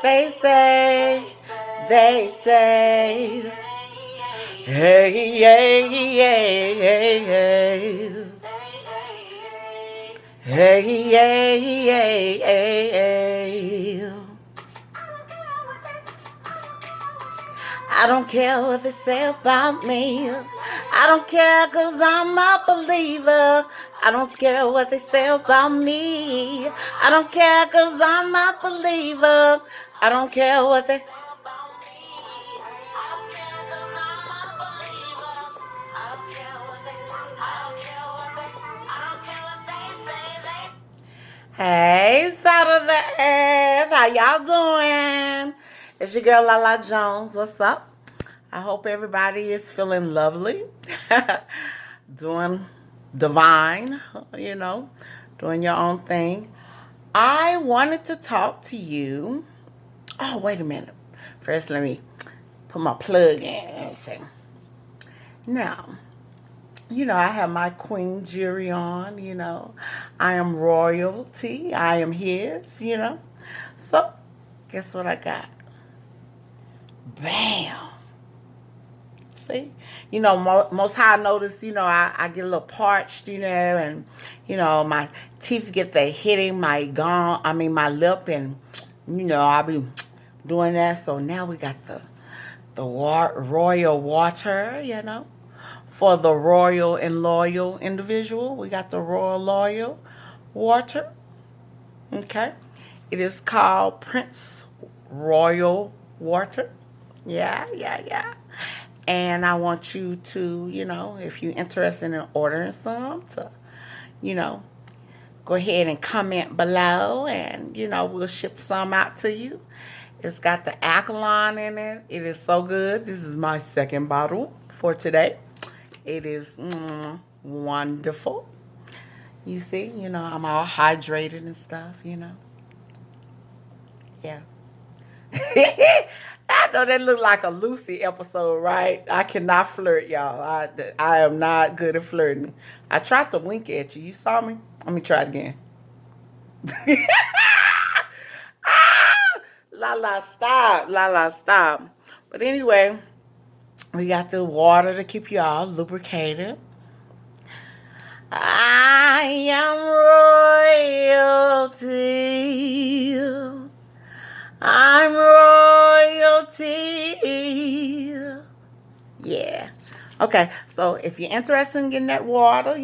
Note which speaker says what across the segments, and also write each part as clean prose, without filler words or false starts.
Speaker 1: They say, hey, hey, hey, hey, hey. Hey, hey, hey, hey, hey. I don't care what they say about me. I don't care cause I'm a believer. I don't care what they say about me. I don't care cause I'm a believer. I don't care what they... Hey, Salt of the Earth. How y'all doing? It's your girl Lala Jones. What's up? I hope everybody is feeling lovely. Doing divine, you know, doing your own thing. I wanted to talk to you. Oh, wait a minute. First, let me put my plug in. Now, I have my queen jury on, I am royalty. I am his. So, guess what I got? Bam. See? Most high notice, I get a little parched, and, my teeth get the hitting my my lip, and, I'll be doing that. So now we got the royal water. For the royal and loyal individual, we got the royal loyal water. Okay. It is called Prince Royal Water. Yeah, yeah, yeah. And I want you to, if you're interested in ordering some, to, you know, go ahead and comment below and, we'll ship some out to you. It's got the alkaline in it. It is so good. This is my second bottle for today. It is wonderful. You see, I'm all hydrated and stuff. Yeah. I know that looked like a Lucy episode, right? I cannot flirt, y'all. I am not good at flirting. I tried to wink at you. You saw me? Let me try it again. La la, stop. La la, stop. But anyway, we got the water to keep you all lubricated. I am royalty. I'm royalty. Yeah. Okay, so if you're interested in getting that water,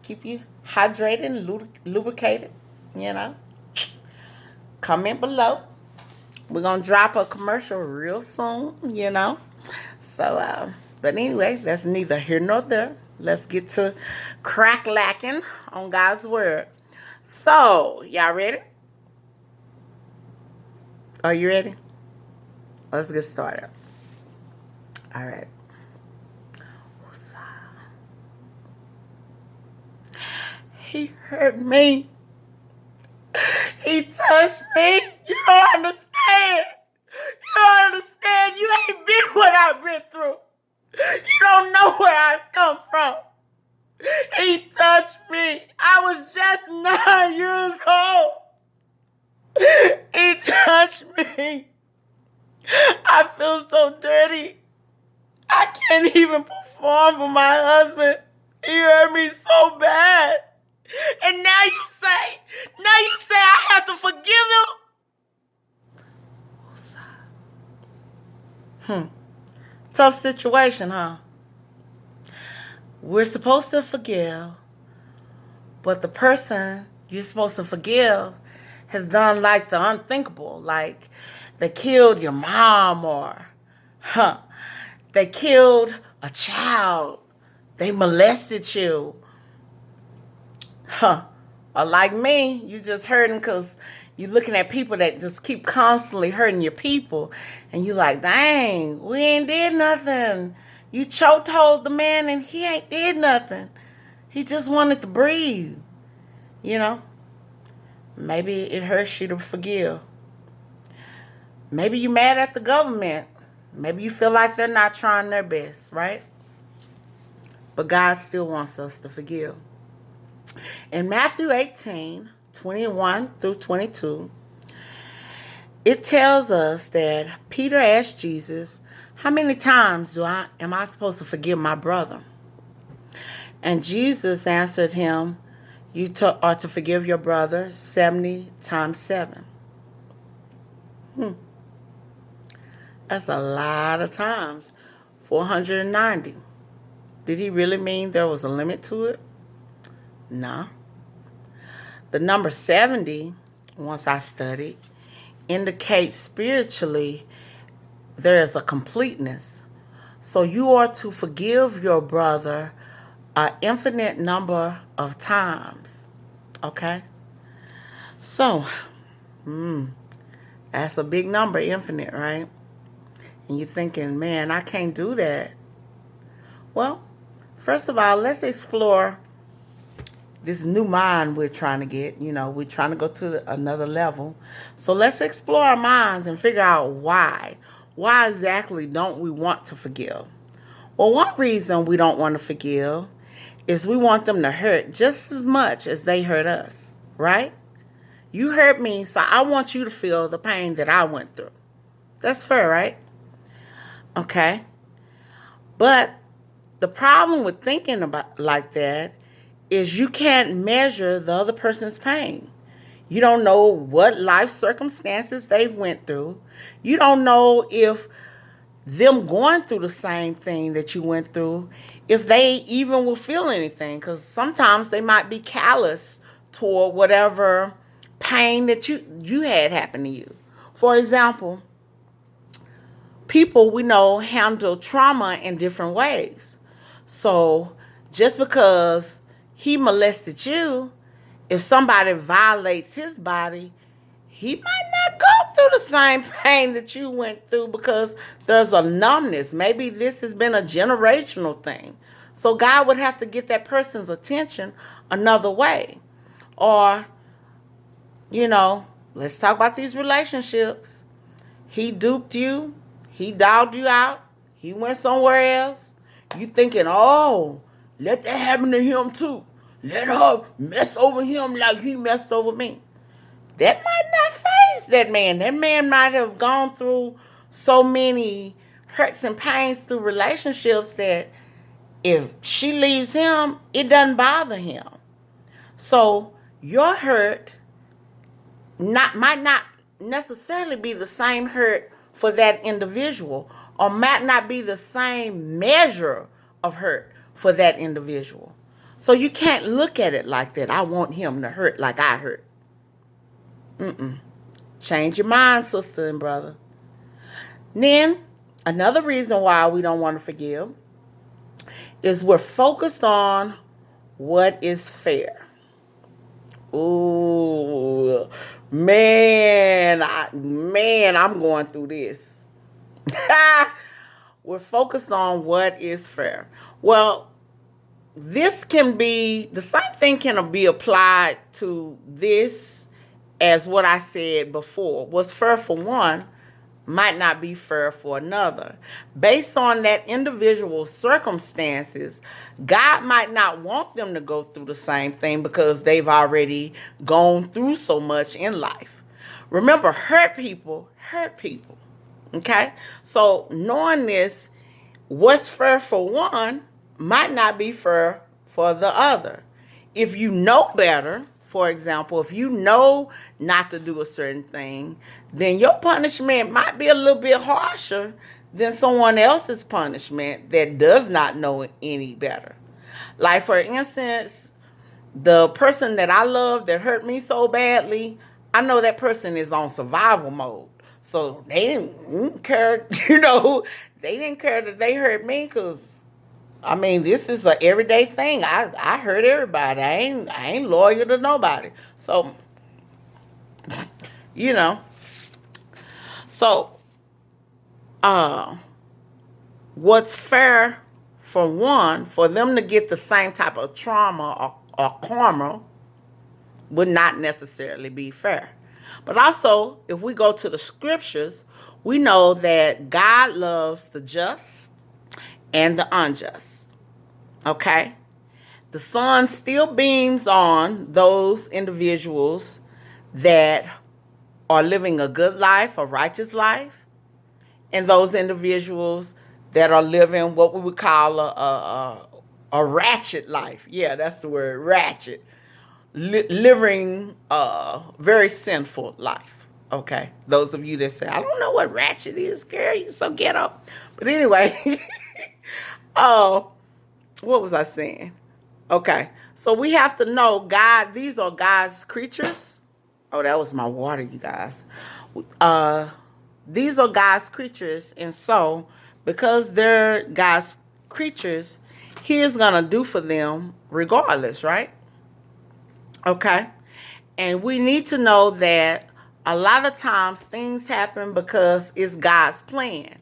Speaker 1: keep you hydrated and lubricated, you know, comment below. We're going to drop a commercial real soon. So, but anyway, that's neither here nor there. Let's get to crack lacking on God's word. So, y'all ready? Are you ready? Let's get started. All right. He hurt me. He touched me. You don't understand. You don't understand. You ain't been what I've been through. You don't know where I've come from. He touched me. I was just 9 years old. He touched me. I feel so dirty. I can't even perform for my husband. He hurt me so bad. And now you say I have to forgive him? Tough situation, huh? We're supposed to forgive, but the person you're supposed to forgive has done like the unthinkable, like they killed your mom or they killed a child, they molested you, or like me, you just hurting because you're looking at people that just keep constantly hurting your people, and you like, dang, we ain't did nothing. You chokehold the man and he ain't did nothing. He just wanted to breathe. Maybe it hurts you to forgive. Maybe you mad at the government. Maybe you feel like they're not trying their best, right? But God still wants us to forgive. In Matthew 18, 21 through 22, it tells us that Peter asked Jesus, how many times am I supposed to forgive my brother? And Jesus answered him, you are to forgive your brother 70 times 7. That's a lot of times. 490. Did he really mean there was a limit to it? No. The number 70, once I studied, indicates spiritually there is a completeness. So you are to forgive your brother an infinite number of times. Okay? So, that's a big number, infinite, right? And you're thinking, man, I can't do that. Well, first of all, let's explore this new mind we're trying to get. We're trying to go to another level. So let's explore our minds and figure out why. Why exactly don't we want to forgive? Well, one reason we don't want to forgive is we want them to hurt just as much as they hurt us, right? You hurt me, so I want you to feel the pain that I went through. That's fair, right? Okay. But the problem with thinking about like that is you can't measure the other person's pain. You don't know what life circumstances they've went through. You don't know if them going through the same thing that you went through, if they even will feel anything, because sometimes they might be callous toward whatever pain that you had happen to you. For example, people we know handle trauma in different ways. So just because he molested you, if somebody violates his body, he might not go through the same pain that you went through because there's a numbness. Maybe this has been a generational thing. So God would have to get that person's attention another way. Or, let's talk about these relationships. He duped you. He dogged you out. He went somewhere else. You thinking, oh, let that happen to him too. Let her mess over him like he messed over me. That might not faze that man. That man might have gone through so many hurts and pains through relationships that if she leaves him, it doesn't bother him. So your hurt might not necessarily be the same hurt for that individual, or might not be the same measure of hurt for that individual. So you can't look at it like that. I want him to hurt like I hurt. Change your mind, sister and brother. Then, another reason why we don't want to forgive is we're focused on what is fair. Ooh, man, I'm going through this. We're focused on what is fair. Well, the same thing can be applied to this as what I said before. What's fair for one might not be fair for another. Based on that individual's circumstances, God might not want them to go through the same thing because they've already gone through so much in life. Remember, hurt people. Okay? So knowing this, what's fair for one might not be fair for the other. If you know better, for example, if you know not to do a certain thing, then your punishment might be a little bit harsher than someone else's punishment that does not know any better. Like, for instance, the person that I love that hurt me so badly, I know that person is on survival mode. So they didn't care, they didn't care that they hurt me because, this is an everyday thing. I hurt everybody. I ain't loyal to nobody. So, So, what's fair for one, for them to get the same type of trauma or karma would not necessarily be fair. But also, if we go to the scriptures, we know that God loves the just and the unjust. Okay? The sun still beams on those individuals that are living a good life, a righteous life, and those individuals that are living what we would call a ratchet life. Yeah, that's the word, ratchet. Living a very sinful life. Okay, those of you that say, I don't know what ratchet is, girl, you so ghetto. But anyway, oh, what was I saying? Okay, so we have to know God, these are God's creatures. Oh, that was my water, you guys. Uh, these are God's creatures, and so because they're God's creatures, He is gonna do for them regardless, right? Okay, and we need to know that a lot of times things happen because it's God's plan.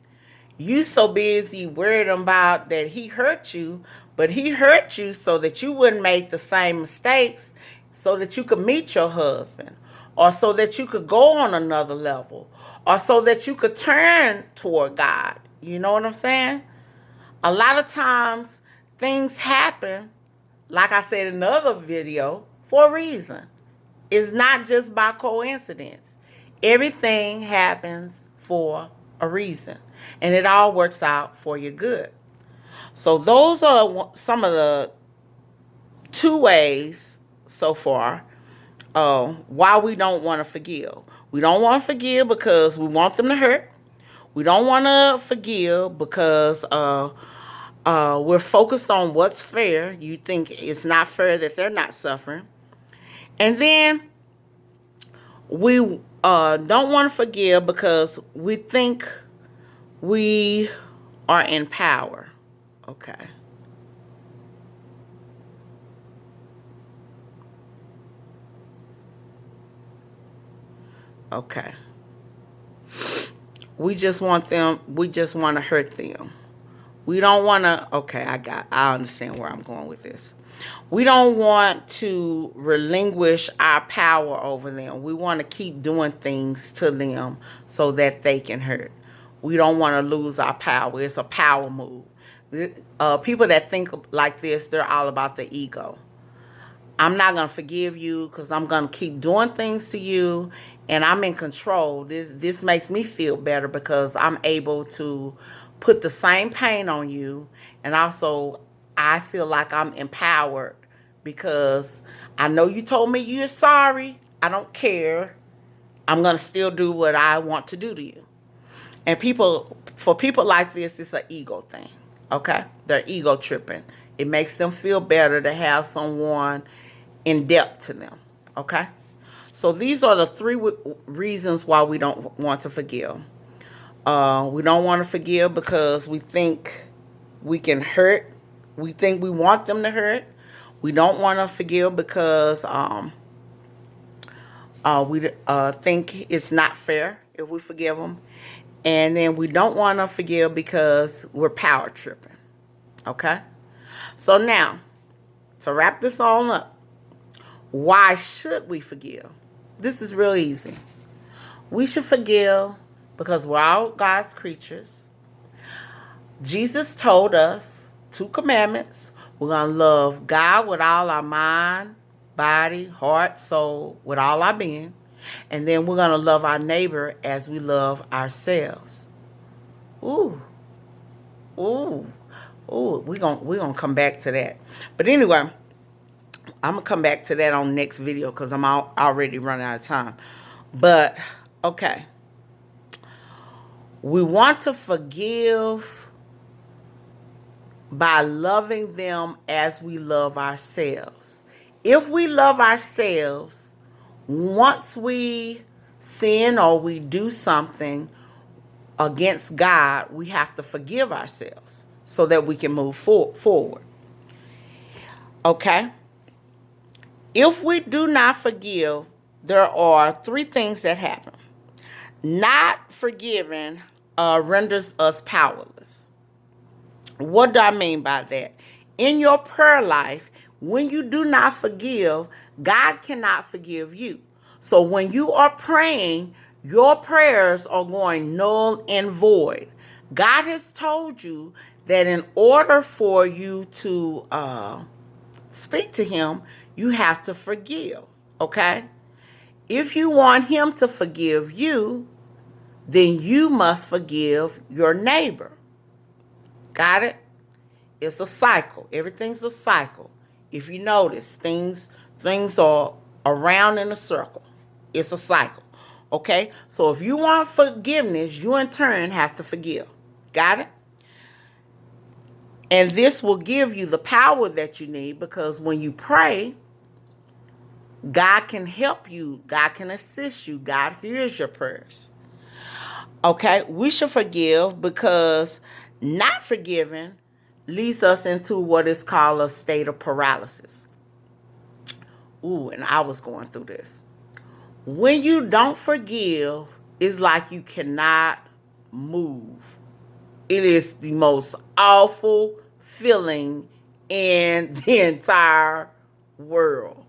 Speaker 1: You so busy worried about that He hurt you, but He hurt you so that you wouldn't make the same mistakes, so that you could meet your husband, or so that you could go on another level, or so that you could turn toward God. You know what I'm saying? A lot of times things happen, like I said in the other video, for a reason. It's not just by coincidence. Everything happens for a reason, and it all works out for your good. So those are some of the two ways so far why we don't want to forgive. We don't want to forgive because we want them to hurt. We don't want to forgive because we're focused on what's fair. You think it's not fair that they're not suffering. And then we don't want to forgive because we think we are in power. Okay. Okay. We just want to hurt them. We don't want to, okay, I understand where I'm going with this. We don't want to relinquish our power over them. We want to keep doing things to them so that they can hurt. We don't want to lose our power. It's a power move. People that think like this, they're all about the ego. I'm not going to forgive you because I'm going to keep doing things to you and I'm in control. This makes me feel better because I'm able to put the same pain on you, and also I feel like I'm empowered because I know you told me you're sorry. I don't care. I'm going to still do what I want to do to you. And for people like this, it's an ego thing. Okay? They're ego tripping. It makes them feel better to have someone in depth to them. Okay? So these are the three reasons why we don't want to forgive. We don't want to forgive because we think we can hurt. We think we want them to hurt. We don't want to forgive because we think it's not fair if we forgive them. And then we don't want to forgive because we're power tripping. Okay? So now, to wrap this all up, why should we forgive? This is real easy. We should forgive because we're all God's creatures. Jesus told us 2 commandments. We're going to love God with all our mind, body, heart, soul, with all our being. And then we're going to love our neighbor as we love ourselves. Ooh. Ooh. Ooh. We're gonna come back to that. But anyway, I'm going to come back to that on the next video because I'm already running out of time. But, okay. We want to forgive by loving them as we love ourselves. If we love ourselves, once we sin or we do something against God, we have to forgive ourselves so that we can move forward. Okay? If we do not forgive, there are 3 things that happen. Not forgiving renders us powerless. What do I mean by that? In your prayer life, when you do not forgive, God cannot forgive you. So when you are praying, your prayers are going null and void. God has told you that in order for you to speak to Him, you have to forgive. Okay? If you want him to forgive you, then you must forgive your neighbor. Got it? It's a cycle. Everything's a cycle. If you notice, things are around in a circle. It's a cycle. Okay? So if you want forgiveness, you in turn have to forgive. Got it? And this will give you the power that you need, because when you pray, God can help you. God can assist you. God hears your prayers. Okay? We should forgive, because not forgiving leads us into what is called a state of paralysis. Ooh, and I was going through this. When you don't forgive, it's like you cannot move. It is the most awful feeling in the entire world.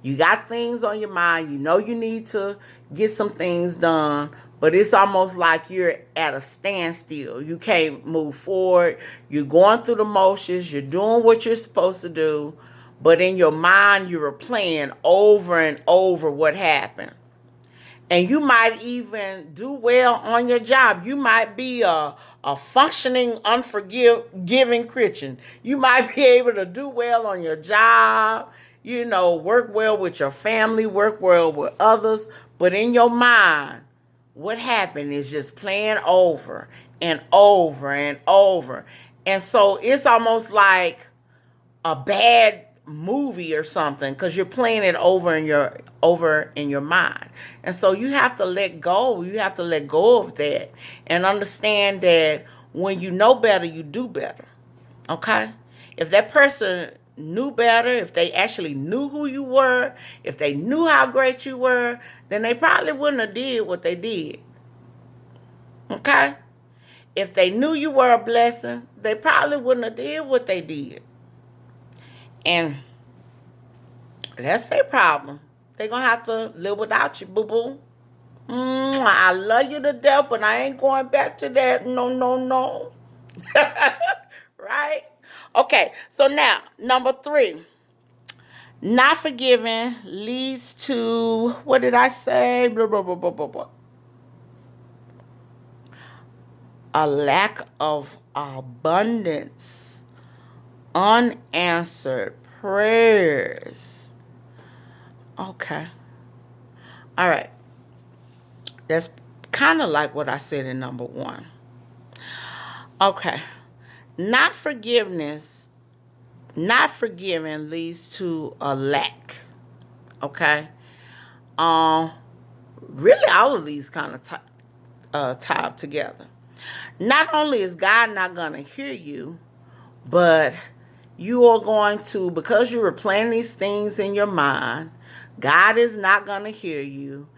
Speaker 1: You got things on your mind. You know you need to get some things done, but it's almost like you're at a standstill. You can't move forward. You're going through the motions. You're doing what you're supposed to do, but in your mind, you're replaying over and over what happened. And you might even do well on your job. You might be a functioning, unforgiving Christian. You might be able to do well on your job, work well with your family, work well with others. But in your mind, what happened is just playing over and over and over. And so it's almost like a bad movie or something, because you're playing it over in your mind. And so you have to let go. You have to let go of that and understand that when you know better, you do better. Okay? If that person knew better, if they actually knew who you were, if they knew how great you were, then they probably wouldn't have did what they did. Okay? If they knew you were a blessing, they probably wouldn't have did what they did. And that's their problem. They're going to have to live without you, boo-boo. I love you to death, but I ain't going back to that. No, no, no. Right? Okay, so now, number 3. Not forgiving leads to, what did I say? Blah, blah, blah, blah, blah, blah. A lack of abundance. Unanswered prayers. Okay. All right. That's kind of like what I said in number 1. Okay. Not forgiving leads to a lack. Okay. Really, all of these kind of tie up together. Not only is God not going to hear you, but you are going to, because you're replaying these things in your mind, God is not going to hear you.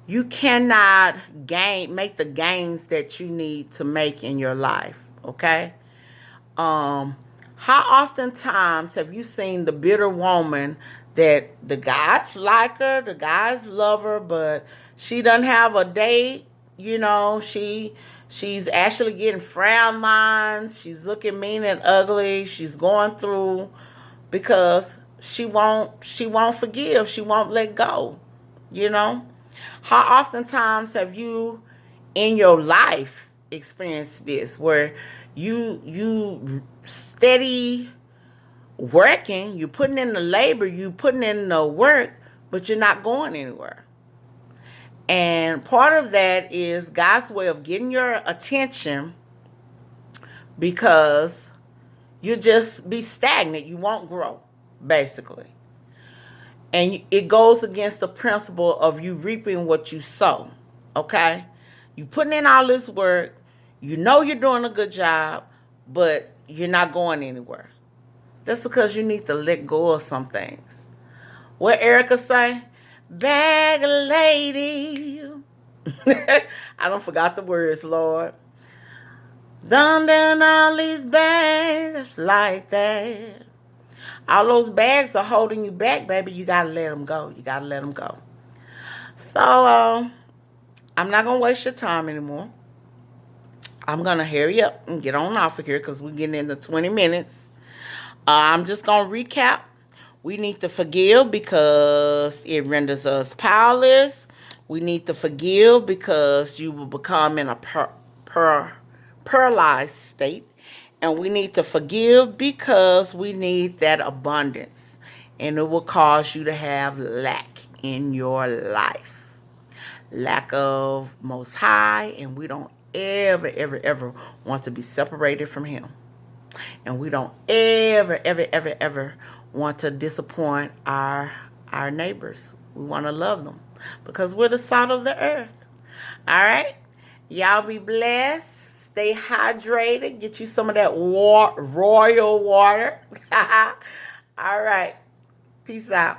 Speaker 1: You cannot make the gains that you need to make in your life. Okay? How oftentimes have you seen the bitter woman that the guys like her, the guys love her, but she doesn't have a date? She's actually getting frown lines. She's looking mean and ugly. She's going through because she won't forgive. She won't let go. How oftentimes have you in your life experienced this, where you steady working, you putting in the labor, you putting in the work, but you're not going anywhere? And part of that is God's way of getting your attention, because you just be stagnant. You won't grow, basically. And it goes against the principle of you reaping what you sow. Okay? You putting in all this work. You know you're doing a good job, but you're not going anywhere. That's because you need to let go of some things. What Erica say? Bag lady. I don't forgot the words, Lord. Done all these bags like that. All those bags are holding you back, baby. You got to let them go. You got to let them go. So, I'm not going to waste your time anymore. I'm going to hurry up and get on off of here, because we're getting into 20 minutes. I'm just going to recap We need to forgive because it renders us powerless. We need to forgive because you will become in a paralyzed state. And we need to forgive because we need that abundance. And it will cause you to have lack in your life. Lack of Most High. And we don't ever, ever, ever want to be separated from Him. And we don't ever, ever, ever, ever want to disappoint our neighbors. We want to love them because we're the salt of the earth. All right? Y'all be blessed. Stay hydrated. Get you some of that royal water. All right. Peace out.